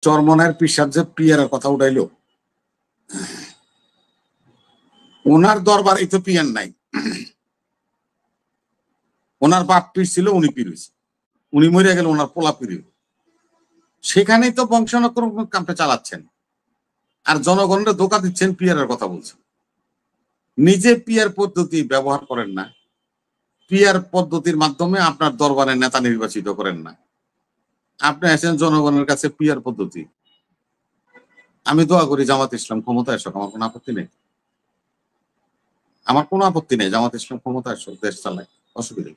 চরমনের পিসাব যে পিয়ারের কথা উঠাইলো, ওনার দরবারে তো পিয়ার নাই। ওনার বাপ পীর ছিল, উনি পীর হয়েছে, উনি মরে গেল, ওনার পোলা পীর। সেখানেই তো বংশানুক্রম কামটা চালাচ্ছেন, আর জনগণের ধোকা দিচ্ছেন, পিয়ারের কথা বলছেন। নিজে পিয়ার পদ্ধতি ব্যবহার করেন না, পিয়ার পদ্ধতির মাধ্যমে আপনার দরবারে নেতা নির্বাচিত করেন না, আপনি আসেন জনগণের কাছে পিয়ার পদ্ধতি। আমি দোয়া করি জামাত ইসলাম ক্ষমতা আসুক, আমার কোনো আপত্তি নেই, আমার কোনো আপত্তি নেই। জামাত ইসলাম ক্ষমতা আসুক, দেশ চালায়, অসুবিধা।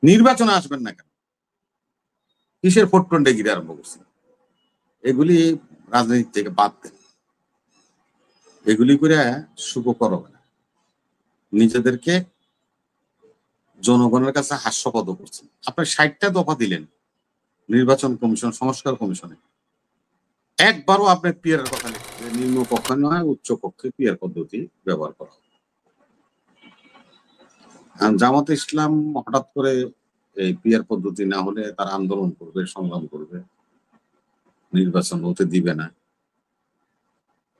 নির্বাচনে আসবেন না কেন? কিসের ফোট্টন্ডে গিরে আরম্ভ করছেন? এগুলি রাজনীতি থেকে বাদ দেন, এগুলি করে সুখকর হবে না। নিজেদেরকে জনগণের কাছে হাস্যপদ করছেন। আপনি 60টা দফা দিলেন নির্বাচন কমিশন, সংস্কার কমিশনে, একবারও আপনি পিয়ারের কথা লিখছেন, নিম্ন কক্ষে নয় উচ্চ কক্ষে পিয়ার পদ্ধতি ব্যবহার করা। জামাত ইসলাম হঠাৎ করে এই পিয়ার পদ্ধতি না হলে তারা আন্দোলন করবে, সংগ্রাম করবে, নির্বাচন হতে দিবে না।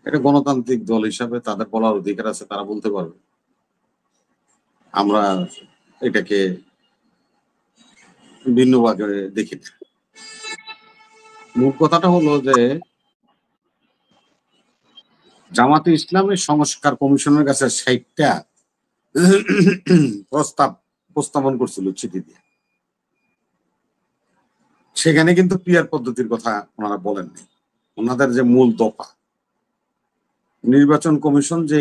এটা গণতান্ত্রিক দল হিসাবে তাদের বলার অধিকার আছে, তারা বলতে পারবে। আমরা এটাকে ভিন্নভাবে দেখি না। মূল কথাটা হলো যে জামাতে ইসলামের সংস্কার কমিশনের কাছে 60টা প্রস্তাবন করছিল চিঠি দিয়ে, সেখানে কিন্তু পিয়ার পদ্ধতির কথা ওনারা বলেননি। ওনাদের যে মূল দফা, নির্বাচন কমিশন যে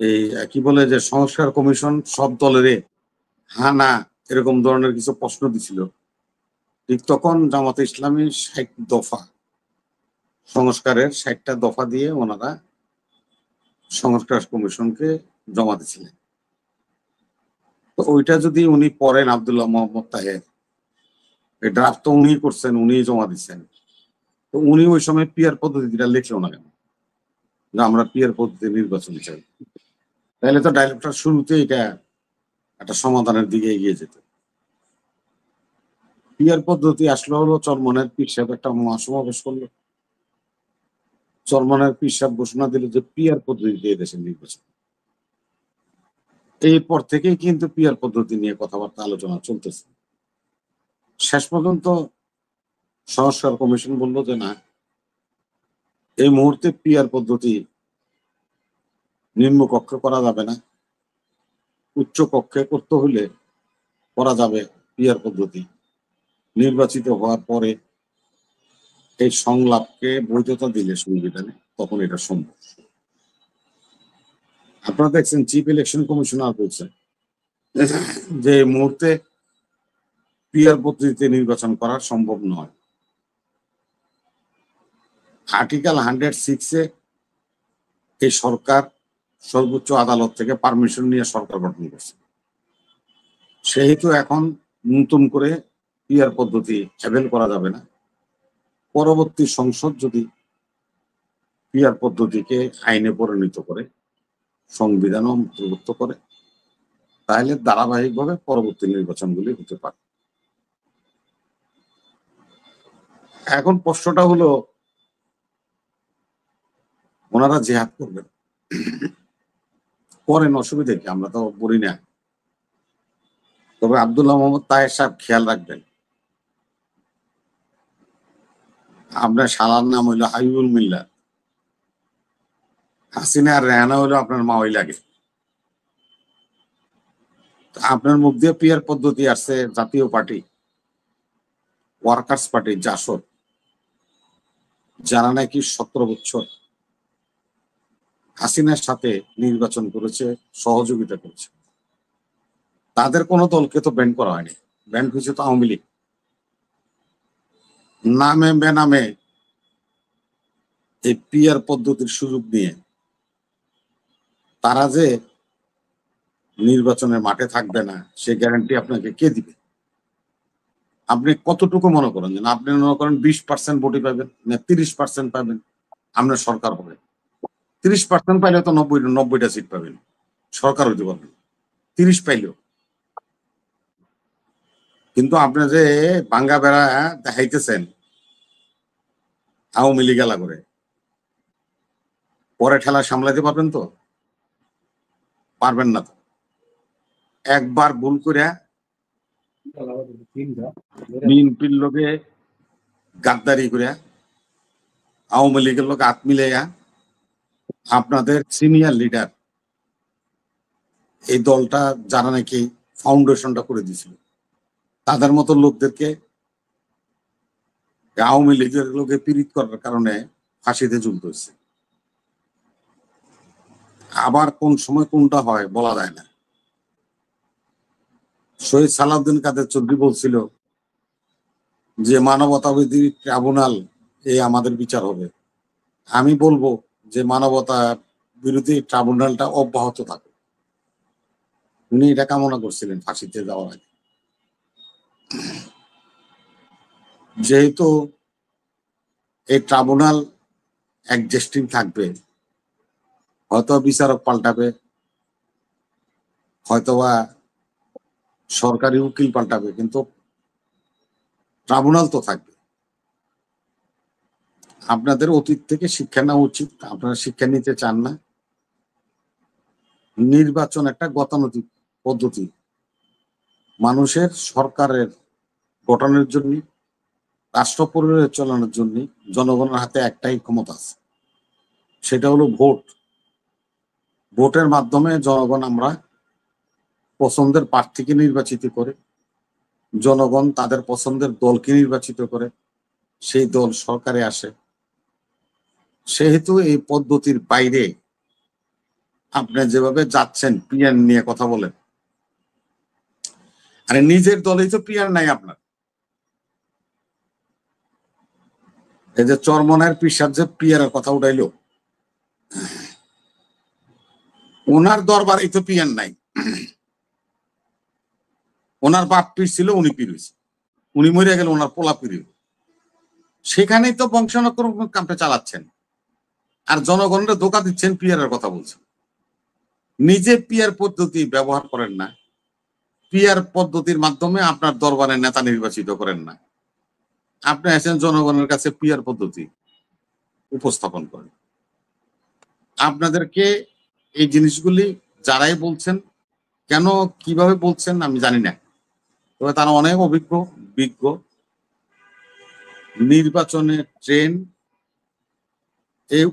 এই কি বলে যে সংস্কার কমিশন সব দলের হ্যাঁ না এরকম ধরনের কিছু প্রশ্ন দিছিল, ঠিক তখন জামাতে ইসলামী 60 দফা সংস্কারের 60টা দফা দিয়ে ওনারা সংস্কার কমিশনকে জমা দিয়েছিলেন। তো ওইটা যদি উনি পড়েন, আব্দুল্লাহ মোহাম্মদ তাহের, এই ড্রাফট তো উনি করছেন, উনি জমা দিচ্ছেন, তো উনি ওই সময় পিয়ার পদ্ধতিটা লিখলো না কেন যে আমরা পিয়ার পদ্ধতি নির্বাচন চাই? তাহলে তো ডায়লগটা শুরুতে এটা একটা সমাধানের দিকে এগিয়ে যেত। পিয়ার পদ্ধতি আসলে হলো চরমনের পীর সাহেব একটা মহাসমাবেশ করলো, চরমনের পীর সাহেব ঘোষণা দিল যে পিয়ার পদ্ধতিতে এদেশের নির্বাচন। এরপর থেকেই কিন্তু পিয়ার পদ্ধতি নিয়ে কথাবার্তা আলোচনা চলতেছে। শেষ পর্যন্ত সংস্কার কমিশন বলল যে না, এই মুহূর্তে পিয়ার পদ্ধতি নিম্ন কক্ষে করা যাবে না, উচ্চ কক্ষে করতে হলে করা যাবে পিয়ার পদ্ধতি। নির্বাচিত হওয়ার পরে এই সংলাপকে বৈধতা দিলে সংবিধানে, তখন এটা সম্ভব। আপনারা দেখছেন চিফ ইলেকশন কমিশনার বলছেন যে এই মুহূর্তে পিয়ার পদ্ধতিতে নির্বাচন করা সম্ভব নয়। আর্টিকেল 106-এ এই সরকার সর্বোচ্চ আদালত থেকে পারমিশন নিয়ে সরকার গঠন করছে, সেহেতু এখন নতুন করে পিয়ার পদ্ধতি অ্যাভেল করা যাবে না। পরবর্তী সংসদ যদি পিয়ার পদ্ধতিকে আইনে পরিণত করে, সংবিধান অন্তর্ভুক্ত করে, তাহলে ধারাবাহিকভাবে পরবর্তী নির্বাচনগুলি হতে পারে। এখন প্রশ্নটা হলো ওনারা জেহাদ করবেন, করেন, অসুবিধা কি, আমরা তো বলি না। তবে আব্দুল্লাহ মোহাম্মদ তাহের সাহেব খেয়াল রাখবেন, আপনার শালার নাম হইলো হাবিবুল মিল্লাত, হাসিনা আর রেহানা হইলো আপনার মাওই লাগে। আপনার মুখ দিয়ে পিয়ার পদ্ধতি আসছে জাতীয় পার্টি, ওয়ার্কার্স পার্টি, জাসদ, যারা নাকি 17 বছর হাসিনার সাথে নির্বাচন করেছে, সহযোগিতা করেছে, তাদের কোনো দলকে তো ব্যান করা হয়নি। ব্যান হয়েছে তো আওয়ামী লীগ। নামে বেনামে এই পিয়ার পদ্ধতির সুযোগ নিয়ে তারা যে নির্বাচনের মাঠে থাকবে না, সে গ্যারান্টি আপনাকে কে দিবে? আপনি কতটুকু মনে করেন যে আপনি মনে করেন 20% ভোটই পাবেন না 30% পাবেন, আপনার সরকার হবে। 30% পাইলে তো 90টা সিট পাবেন, সরকার হইতে পারবেন 30 পাইলেও। কিন্তু আপনি যে ভাঙ্গা বেড়া দেখাইতেছেন, আওয়ামী লীগ এলা করে পরে ঠেলা সামলাতে পারবেন তো? পারবেন না তো। একবার ভুল করে বিএনপির লোকে গাদ্দারি করে আওয়ামী লীগের লোক হাত মিলাইয়া আপনাদের সিনিয়র লিডার এই দলটা যারা নাকি ফাউন্ডেশনটা করে দিয়েছিল তাদের মতো লোকদেরকে আওয়ামী লীগের লোকে পীড়িত করার কারণে ফাঁসিতে ঝুলতে হচ্ছে। আবার কোন সময় কোনটা হয় বলা যায় না। শহীদ সালাউদ্দিন কাদের চৌধুরী বলছিল যে মানবতাবিধি ট্রাইব্যুনাল আমাদের বিচার হবে। আমি বলবো যে মানবতা বিরোধী ট্রাইব্যুনালটা অব্যাহত থাকে। উনি এটা কামনা করছিলেন ফাঁসিতে যাওয়ার আগে। যেহেতু এই ট্রাইব্যুনাল একজিস্টিং থাকবে, হয়তো বিচারক পাল্টাবে, হয়তোবা সরকারি উকিল পাল্টাবে, কিন্তু ট্রাইব্যুনাল তো থাকবে। আপনাদের অতীত থেকে শিক্ষা নেওয়া উচিত। আপনারা শিক্ষা নিতে চান না। নির্বাচন একটা গতানুগতিক পদ্ধতি। মানুষের সরকারের গঠনের জন্য, রাষ্ট্র পরিচালনার জন্য জনগণের হাতে একটাই ক্ষমতা আছে, সেটা হলো ভোট। ভোটের মাধ্যমে জনগণ আমরা পছন্দের প্রার্থীকে নির্বাচিত করে, জনগণ তাদের পছন্দের দলকে নির্বাচিত করে, সেই দল সরকারে আসে। সেহেতু এই পদ্ধতির বাইরে আপনি যেভাবে যাচ্ছেন পিয়ার নিয়ে কথা বলেন, আরে নিজের দলেই তো পিয়ার নাই আপনার। এই যে চরমনায়ের পিসাব যে পিয়ারের কথা উঠাইলো, ওনার দরবারে তো পিয়ার নাই। ওনার বাপ পীর ছিল, উনি পীর হয়েছে, উনি মরে গেল, ওনার পোলা পীর। সেখানেই তো বংশানুক্রম কামটা চালাচ্ছেন, আর জনগণের ধোকা দিচ্ছেন, পিয়ারের কথা বলছেন। নিজে পিয়ার পদ্ধতি ব্যবহার করেন না, পিয়ার পদ্ধতির মাধ্যমে আপনার দরবারে নেতা নির্বাচিত করেন না। আপনি আসেন জনগণের কাছে পিয়ার পদ্ধতি উপস্থাপন করেন। আপনাদেরকে এই জিনিসগুলি যারাই বলছেন, কেন কিভাবে বলছেন আমি জানি না, তবে তারা অনেক অভিজ্ঞ বিজ্ঞ। নির্বাচনের ট্রেন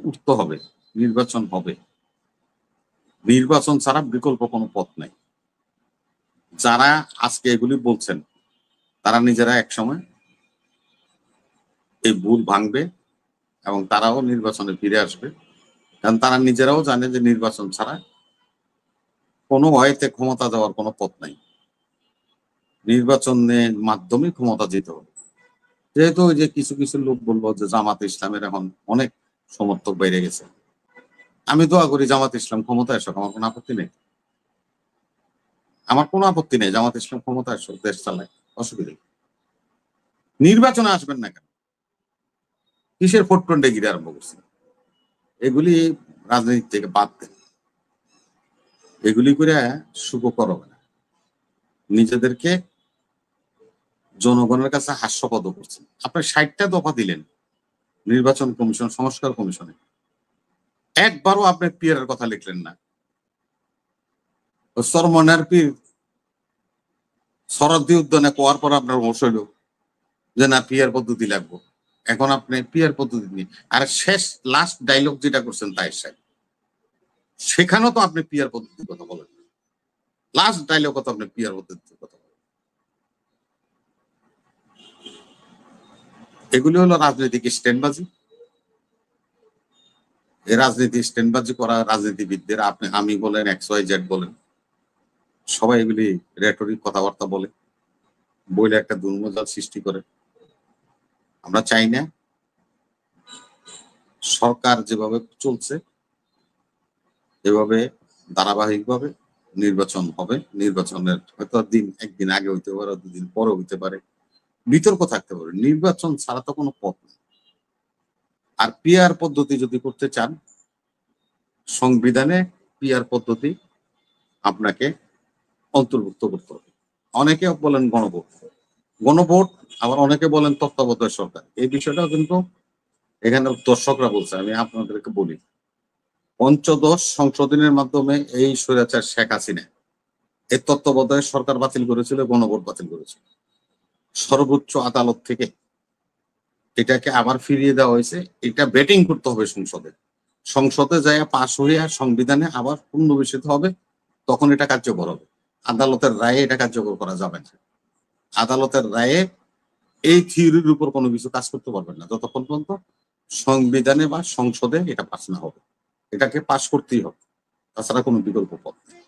উঠতে হবে, নির্বাচন হবে। নির্বাচন ছাড়া বিকল্প কোনো পথ নাই। যারা আজকে এগুলি বলছেন তারা নিজেরা একসময় এই ভুল ভাঙবে এবং তারাও নির্বাচনে ফিরে আসবে, কারণ তারা নিজেরাও জানে যে নির্বাচন ছাড়া কোনো ওয়েতে ক্ষমতা যাওয়ার কোনো পথ নাই। নির্বাচনের মাধ্যমে ক্ষমতা যেতে হবে। যেহেতু ওই যে কিছু কিছু লোক বলবো যে জামাত ইসলামের এখন অনেক সমর্থক বেড়ে গেছে, আমি দোয়া করি জামাত ইসলাম ক্ষমতায় আসুক, আমার কোনো আপত্তি নেই। আমার কোনো আপত্তি নেই জামাত ইসলাম ক্ষমতায় আসুক, দেশ চালায়, অসুবিধা। নির্বাচনে আসবেন না কেন? কিসের ফোট্টন্ডে গিরে আরম্ভ করছে? এগুলি রাজনীতি থেকে বাদ দেন। এগুলি করে সুখকর হবে না। নিজেদেরকে জনগণের কাছে হাস্যপদ করছেন। আপনার 60টা দফা দিলেন নির্বাচন কমিশন, সংস্কার কমিশনে, একবারও আপনি পিয়ারের কথা লিখলেন না। চরমনার পীর শরদ্দি উদ্যানে কোয়ার পর আপনার অবশ্য হইল যে না পিয়ার পদ্ধতি লাগবো। এখন আপনি পিয়ার পদ্ধতি নিয়ে আর শেষ লাস্ট ডায়লগ যেটা করছেন তাই সাহেব, সেখানেও তো আপনি পিয়ার পদ্ধতির কথা বলেন। লাস্ট ডায়লগ তো আপনি পিয়ার পদ্ধতির কথা বলেন। এগুলি হলো রাজনৈতিক স্ট্যান্ডবাজি। এই রাজনীতি স্ট্যান্ডবাজি করা রাজনীতিবিদদের, আপনি আমি বলেন, XYZ বলেন, সবাই এগুলি রেটরিক কথাবার্তা বলে, বইলে একটা দুর্মজাল সৃষ্টি করে। আমরা চাই না সরকার যেভাবে চলছে এভাবে ধারাবাহিকভাবে নির্বাচন হবে। নির্বাচনের হয়তো দিন একদিন আগে হইতে পারে, দুদিন পরে হইতে পারে, বিতর্ক থাকতে পারে। নির্বাচন ছাড়া তো কোনো পথ নেই। আর পিআর পদ্ধতি যদি করতে চান, সংবিধানে পিআর পদ্ধতি আপনাকে অন্তর্ভুক্ত করতে হবে। অনেকে বলেন গণভোট, গণভোট, আবার অনেকে বলেন তত্ত্বাবধায়ক সরকার। এই বিষয়টাও কিন্তু এখানে দর্শকরা বলছে, আমি আপনাদেরকে বলি, পঞ্চদশ সংশোধনের মাধ্যমে এই স্বৈরাচার শেখ হাসিনা এই তত্ত্বাবধায়ক সরকার বাতিল করেছিল, গণভোট বাতিল করেছিল। সর্বোচ্চ আদালত থেকে এটাকে আবার ফিরিয়ে দেওয়া হয়েছে। এটা ব্যাটিং করতে হবে সংসদে, সংসদে যায় পাশ হইয়া সংবিধানে আবার পুনর্বিবেচিত হবে, তখন এটা কার্যকর হবে। আদালতের রায়ে এটা কার্যকর করা যাবে না। আদালতের রায়ে এই থিওরির উপর কোনো কিছু কাজ করতে পারবেন না যতক্ষণ পর্যন্ত সংবিধানে বা সংসদে এটা পাস না হবে। এটাকে পাস করতেই হবে, তাছাড়া কোনো বিকল্প পথ নেই।